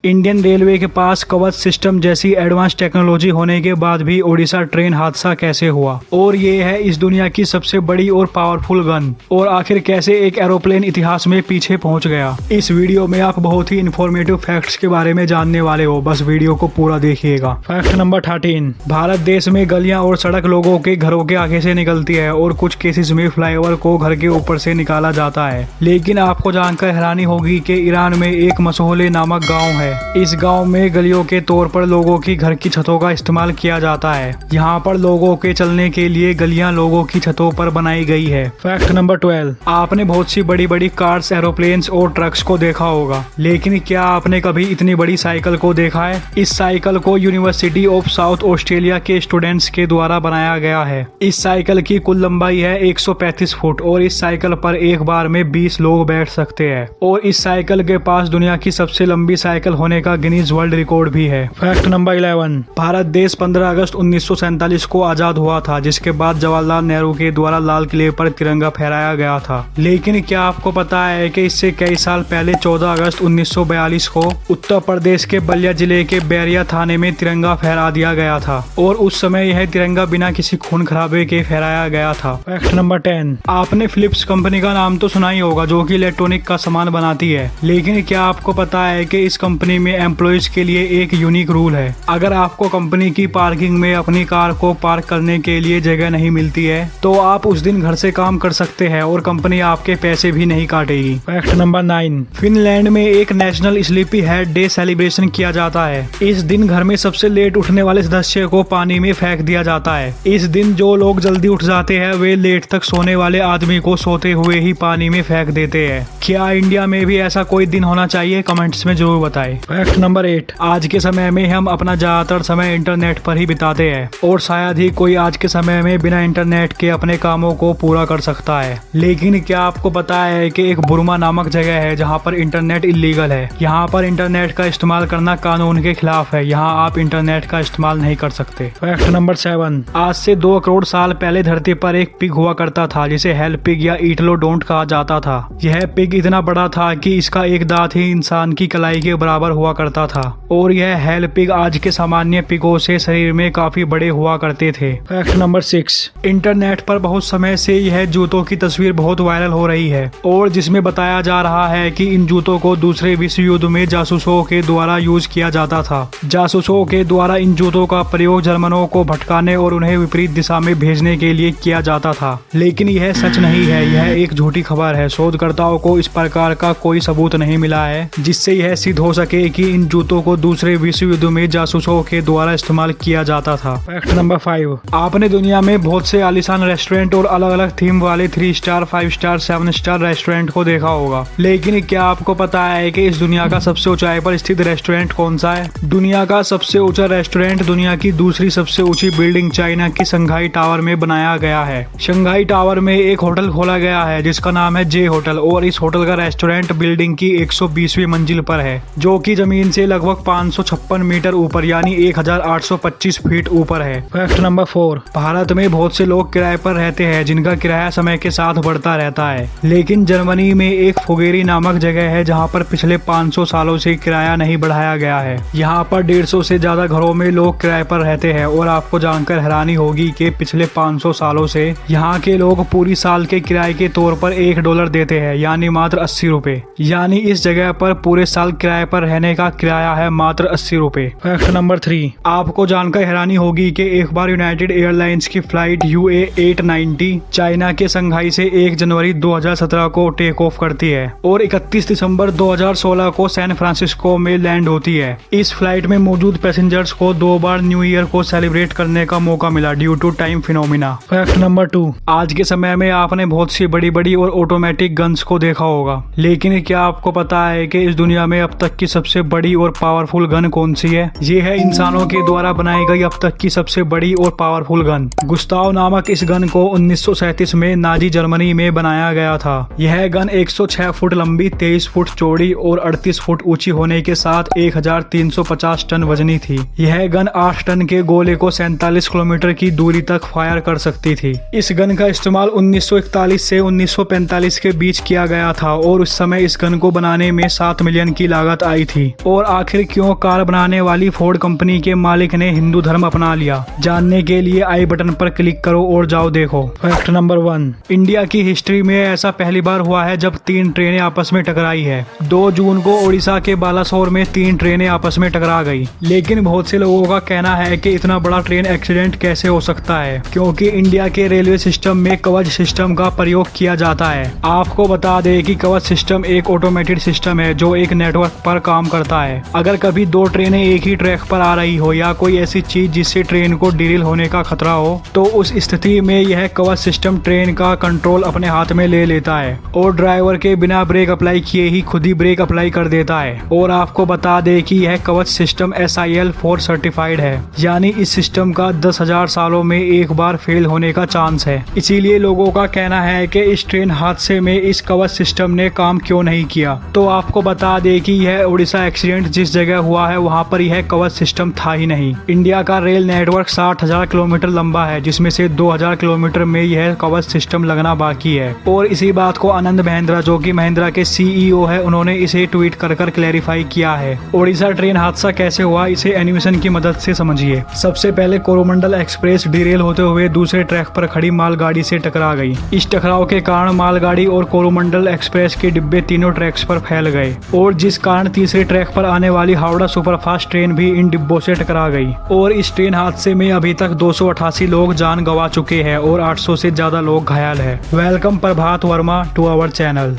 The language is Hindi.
इंडियन रेलवे के पास कवच सिस्टम जैसी एडवांस टेक्नोलॉजी होने के बाद भी ओडिशा ट्रेन हादसा कैसे हुआ, और ये है इस दुनिया की सबसे बड़ी और पावरफुल गन, और आखिर कैसे एक एरोप्लेन इतिहास में पीछे पहुंच गया। इस वीडियो में आप बहुत ही इन्फॉर्मेटिव फैक्ट्स के बारे में जानने वाले हो, बस वीडियो को पूरा देखिएगा। फैक्ट नंबर 13, भारत देश में गलियां और सड़क लोगों के घरों के आगे से निकलती है और कुछ केसेस में फ्लाईओवर को घर के ऊपर से निकाला जाता है। लेकिन आपको जानकर हैरानी होगी कि ईरान में एक मसोहले नामक गाँव है। इस गांव में गलियों के तौर पर लोगों की घर की छतों का इस्तेमाल किया जाता है। यहाँ पर लोगों के चलने के लिए गलियां लोगों की छतों पर बनाई गई है। फैक्ट नंबर 12, आपने बहुत सी बड़ी बड़ी कार्स, एरोप्लेन्स और ट्रक्स को देखा होगा, लेकिन क्या आपने कभी इतनी बड़ी साइकिल को देखा है? इस साइकिल को यूनिवर्सिटी ऑफ साउथ ऑस्ट्रेलिया के स्टूडेंट्स के द्वारा बनाया गया है। इस साइकिल की कुल लंबाई है 135 फुट और इस साइकिल पर एक बार में 20 लोग बैठ सकते हैं, और इस साइकिल के पास दुनिया की सबसे लंबी साइकिल होने का गिनीज वर्ल्ड रिकॉर्ड भी है। फैक्ट नंबर 11, भारत देश 15 अगस्त 1947 को आजाद हुआ था, जिसके बाद जवाहरलाल नेहरू के द्वारा लाल किले पर तिरंगा फहराया गया था। लेकिन क्या आपको पता है कि इससे कई साल पहले 14 अगस्त 1942 को उत्तर प्रदेश के बलिया जिले के बैरिया थाने में तिरंगा फहरा दिया गया था, और उस समय यह तिरंगा बिना किसी खून खराबे के फहराया गया था। फैक्ट नंबर 10, आपने फिलिप्स कंपनी का नाम तो सुना ही होगा, जो कि इलेक्ट्रॉनिक का सामान बनाती है। लेकिन क्या आपको पता है कि इस कंपनी में एम्प्लॉइज के लिए एक यूनिक रूल है। अगर आपको कंपनी की पार्किंग में अपनी कार को पार्क करने के लिए जगह नहीं मिलती है, तो आप उस दिन घर से काम कर सकते हैं और कंपनी आपके पैसे भी नहीं काटेगी। फैक्ट नंबर 9, फिनलैंड में एक national sleepy head day celebration किया जाता है। इस दिन घर में सबसे लेट उठने वाले सदस्य को पानी में फेंक दिया जाता है। इस दिन जो लोग जल्दी उठ जाते हैं वे लेट तक सोने वाले आदमी को सोते हुए ही पानी में फेंक देते हैं। क्या इंडिया में भी ऐसा कोई दिन होना चाहिए? कमेंट्स में जरूर बताएं। फैक्ट नंबर 8, आज के समय में हम अपना ज्यादातर समय इंटरनेट पर ही बिताते हैं, और शायद ही कोई आज के समय में बिना इंटरनेट के अपने कामों को पूरा कर सकता है। लेकिन क्या आपको पता है कि एक बुर्मा नामक जगह है जहां पर इंटरनेट इलीगल है? यहां पर इंटरनेट का इस्तेमाल करना कानून के खिलाफ है। यहां आप इंटरनेट का इस्तेमाल नहीं कर सकते। फैक्ट नंबर 7, आज से 2 करोड़ साल पहले धरती पर एक पिग हुआ करता था, जिसे हेल पिग या ईटलोडोंट कहा जाता था। यह पिग इतना बड़ा था कि इसका एक दांत ही इंसान की कलाई के बराबर हुआ करता था, और यह हेल पिग आज के सामान्य पिगों से शरीर में काफी बड़े हुआ करते थे। फैक्ट नंबर 6, इंटरनेट पर बहुत समय से यह जूतों की तस्वीर बहुत वायरल हो रही है, और जिसमें बताया जा रहा है कि इन जूतों को दूसरे विश्व युद्ध में जासूसों के द्वारा यूज किया जाता था। जासूसों के द्वारा इन जूतों का प्रयोग जर्मनों को भटकाने और उन्हें विपरीत दिशा में भेजने के लिए किया जाता था। लेकिन यह सच नहीं है, यह एक झूठी खबर है। शोधकर्ताओं को इस प्रकार का कोई सबूत नहीं मिला है जिससे यह सिद्ध हो सके कि इन जूतों को दूसरे विश्व युद्ध में जासूसों के द्वारा इस्तेमाल किया जाता था। फैक्ट नंबर 5, आपने दुनिया में बहुत से आलीशान रेस्टोरेंट और अलग अलग थीम वाले 3 स्टार, 5 स्टार, 7 स्टार रेस्टोरेंट को देखा होगा। लेकिन क्या आपको पता है कि इस दुनिया का सबसे ऊंचाई पर स्थित रेस्टोरेंट कौन सा है? दुनिया का सबसे ऊंचा रेस्टोरेंट दुनिया की दूसरी सबसे ऊंची बिल्डिंग चाइना की शंघाई टावर में बनाया गया है। शंघाई टावर में एक होटल खोला गया है जिसका नाम है जे होटल, और इस होटल का रेस्टोरेंट बिल्डिंग की 120वीं मंजिल पर है, जो कि जमीन से लगभग 556 मीटर ऊपर यानी 1825 फीट ऊपर है। फैक्ट नंबर 4, भारत में बहुत से लोग किराए पर रहते हैं जिनका किराया समय के साथ बढ़ता रहता है। लेकिन जर्मनी में एक फुगेरी नामक जगह है जहां पर पिछले 500 सालों से किराया नहीं बढ़ाया गया है। यहां पर 150 से ज्यादा घरों में लोग किराए पर रहते हैं, और आपको जानकर हैरानी होगी कि पिछले 500 सालों से यहाँ के लोग पूरी साल के किराए के तौर पर $1 देते हैं, यानी मात्र 80 रुपए। यानी इस जगह पर पूरे साल किराए पर रहने का किराया है मात्र 80 रुपए। फैक्ट नंबर 3, आपको जानकर हैरानी होगी कि एक बार यूनाइटेड एयरलाइंस की फ्लाइट UA 890 चाइना के शंघाई से 1 जनवरी 2017 को टेक ऑफ करती है और 31 दिसंबर 2016 को सैन फ्रांसिस्को में लैंड होती है। इस फ्लाइट में मौजूद पैसेंजर्स को 2 बार न्यू ईयर को सेलिब्रेट करने का मौका मिला due to time phenomena. Fact number 2, आज के समय में आपने बहुत सी बड़ी बड़ी और ऑटोमेटिक गन्स को देखा होगा, लेकिन क्या आपको पता है कि इस दुनिया में अब तक की सबसे बड़ी और पावरफुल गन कौन सी है? ये है इंसानों के द्वारा बनाई गई अब तक की सबसे बड़ी और पावरफुल गन। गुस्ताव नामक इस गन को 1937 में नाजी जर्मनी में बनाया गया था। यह गन 106 फुट लंबी, 23 फुट चौड़ी और 38 फुट ऊंची होने के साथ 1350 टन वजनी थी। यह गन 8 टन के गोले को 47 किलोमीटर की दूरी तक फायर कर सकती थी। इस गन का इस्तेमाल 1941 से 1945 के बीच किया गया था, और उस समय इस गन को बनाने में 7 मिलियन की लागत आई थी, और आखिर क्यों कार बनाने वाली फोर्ड कंपनी के मालिक ने हिंदू धर्म अपना लिया। जानने के लिए आई बटन पर क्लिक करो और जाओ देखो। फैक्ट नंबर 1, इंडिया की हिस्ट्री में ऐसा पहली बार हुआ है जब 3 ट्रेनें आपस में टकराई है। 2 जून को ओडिशा के बालासोर में 3 ट्रेनें आपस में टकरा गई। लेकिन बहुत से लोगों का कहना है कि इतना बड़ा ट्रेन एक्सीडेंट कैसे हो सकता है, क्योंकि इंडिया के रेलवे सिस्टम में कवच सिस्टम का प्रयोग किया जाता है। आपको बता दें कि कवच सिस्टम एक ऑटोमेटेड सिस्टम है जो एक नेटवर्क पर काम करता है। अगर कभी 2 ट्रेनें एक ही ट्रैक पर आ रही हो या कोई ऐसी चीज जिससे ट्रेन को डिरेल होने का खतरा हो, तो उस स्थिति में यह कवच सिस्टम ट्रेन का कंट्रोल अपने हाथ में ले लेता है और ड्राइवर के बिना ब्रेक अप्लाई किए ही खुद ही ब्रेक अप्लाई कर देता है। और आपको बता दें कि यह कवच सिस्टम SIL 4 सर्टिफाइड है, यानी इस सिस्टम का 10,000 सालों में एक बार फेल होने का चांस है। इसीलिए लोगों का कहना है कि इस ट्रेन हादसे में इस कवच सिस्टम ने काम क्यों नहीं किया। तो आपको बता दें कि यह ओडिशा एक्सीडेंट जिस जगह हुआ है वहां पर यह कवच सिस्टम था ही नहीं। इंडिया का रेल नेटवर्क 60,000 किलोमीटर लंबा है, जिसमें से 2,000 किलोमीटर में यह कवच सिस्टम लगना बाकी है। और इसी बात को आनंद महिंद्रा, जो कि महिंद्रा के CEO है, उन्होंने इसे ट्वीट कर क्लैरिफाई किया है। ओडिशा ट्रेन हादसा कैसे हुआ, इसे एनिमेशन की मदद से समझिए। सबसे पहले कोरोमंडल एक्सप्रेस डिरेल होते हुए दूसरे ट्रैक पर खड़ी मालगाड़ी से टकरा गई। इस टकराव के कारण मालगाड़ी और कोरोमंडल एक्सप्रेस के डिब्बे तीनों ट्रैक्स पर फैल गए, और जिस कारण तीसरे ट्रैक पर आने वाली हावड़ा सुपरफास्ट ट्रेन भी इन डिब्बों से टकरा गई। और इस ट्रेन हादसे में अभी तक 288 लोग जान गंवा चुके हैं और 800 से ज्यादा लोग घायल है। Welcome Prabhat Verma to our channel.